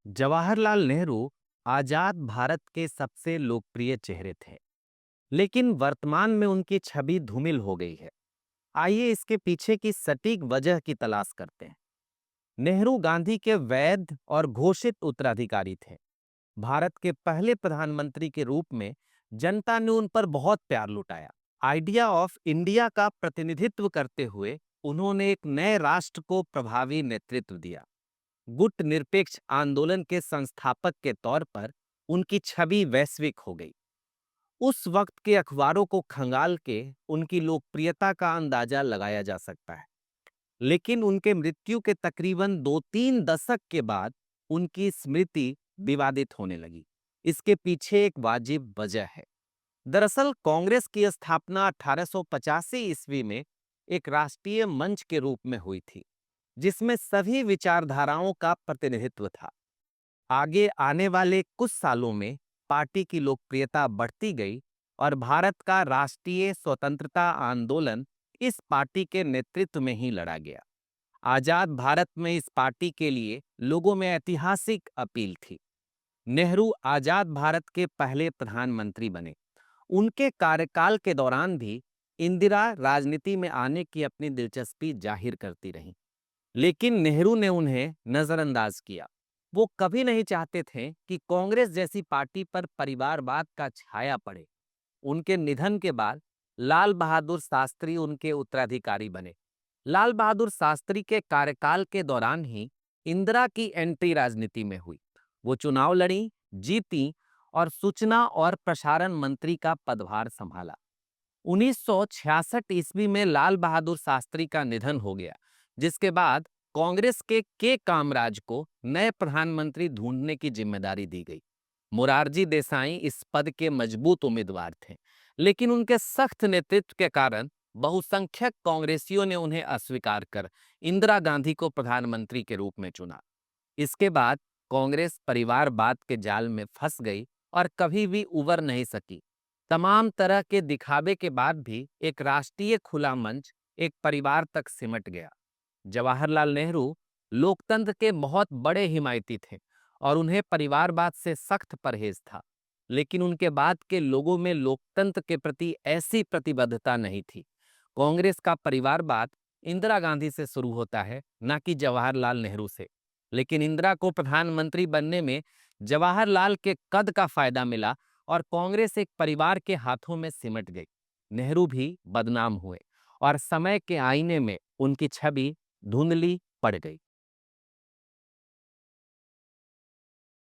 जवाहरलाल नेहरू आजाद भारत के सबसे लोकप्रिय चेहरे थे, लेकिन वर्तमान में उनकी छवि धूमिल हो गई है। आइए इसके पीछे की सटीक वजह की तलाश करते हैं। नेहरू गांधी के वैध और घोषित उत्तराधिकारी थे। भारत के पहले प्रधानमंत्री के रूप में जनता ने उन पर बहुत प्यार लुटाया। आइडिया ऑफ इंडिया का प्रतिनिधित्व करते हुए उन्होंने एक नए राष्ट्र को प्रभावी नेतृत्व दिया। गुट निरपेक्ष आंदोलन के संस्थापक के तौर पर उनकी छवि वैश्विक हो गई। उस वक्त के अखबारों को खंगाल के उनकी लोकप्रियता का अंदाजा लगाया जा सकता है। लेकिन उनके मृत्यु के तकरीबन 2-3 दशक के बाद उनकी स्मृति विवादित होने लगी। इसके पीछे एक वाजिब वजह है। दरअसल कांग्रेस की स्थापना 1885 ईस्वी में एक राष्ट्रीय मंच के रूप में हुई थी, जिसमें सभी विचारधाराओं का प्रतिनिधित्व था। आगे आने वाले कुछ सालों में पार्टी की लोकप्रियता बढ़ती गई और भारत का राष्ट्रीय स्वतंत्रता आंदोलन इस पार्टी के नेतृत्व में ही लड़ा गया। आजाद भारत में इस पार्टी के लिए लोगों में ऐतिहासिक अपील थी। नेहरू आजाद भारत के पहले प्रधानमंत्री बने। उनके कार्यकाल के दौरान भी इंदिरा राजनीति में आने की अपनी दिलचस्पी जाहिर करती रहीं, लेकिन नेहरू ने उन्हें नजरअंदाज किया। वो कभी नहीं चाहते थे कि कांग्रेस जैसी पार्टी पर परिवारवाद का छाया पड़े। उनके निधन के बाद लाल बहादुर शास्त्री उनके उत्तराधिकारी बने। लाल बहादुर शास्त्री के कार्यकाल के दौरान ही इंदिरा की एंट्री राजनीति में हुई। वो चुनाव लड़ी, जीती और सूचना और प्रसारण मंत्री का पदभार संभाला। 1966 ईस्वी में लाल बहादुर शास्त्री का निधन हो गया, जिसके बाद कांग्रेस के कामराज को नए प्रधानमंत्री ढूंढने की जिम्मेदारी दी गई। मोरारजी देसाई इस पद के मजबूत उम्मीदवार थे, लेकिन उनके सख्त नेतृत्व के कारण बहुसंख्यक कांग्रेसियों ने उन्हें अस्वीकार कर इंदिरा गांधी को प्रधानमंत्री के रूप में चुना। इसके बाद कांग्रेस परिवारवाद के जाल में फंस गई और कभी भी उबर नहीं सकी। तमाम तरह के दिखावे के बाद भी एक राष्ट्रीय खुला मंच एक परिवार तक सिमट गया। जवाहरलाल नेहरू लोकतंत्र के बहुत बड़े हिमायती थे और उन्हें परिवारवाद से सख्त परहेज था। लेकिन उनके बाद के लोगों में लोकतंत्र के प्रति ऐसी प्रतिबद्धता नहीं थी। कांग्रेस का परिवारवाद इंदिरा गांधी से शुरू होता है, न कि जवाहरलाल नेहरू से। लेकिन इंदिरा को प्रधानमंत्री बनने में जवाहरलाल के कद का फायदा मिला और कांग्रेस एक परिवार के हाथों में सिमट गई। नेहरू भी बदनाम हुए और समय के आईने में उनकी छवि धुंधली पड़ गई।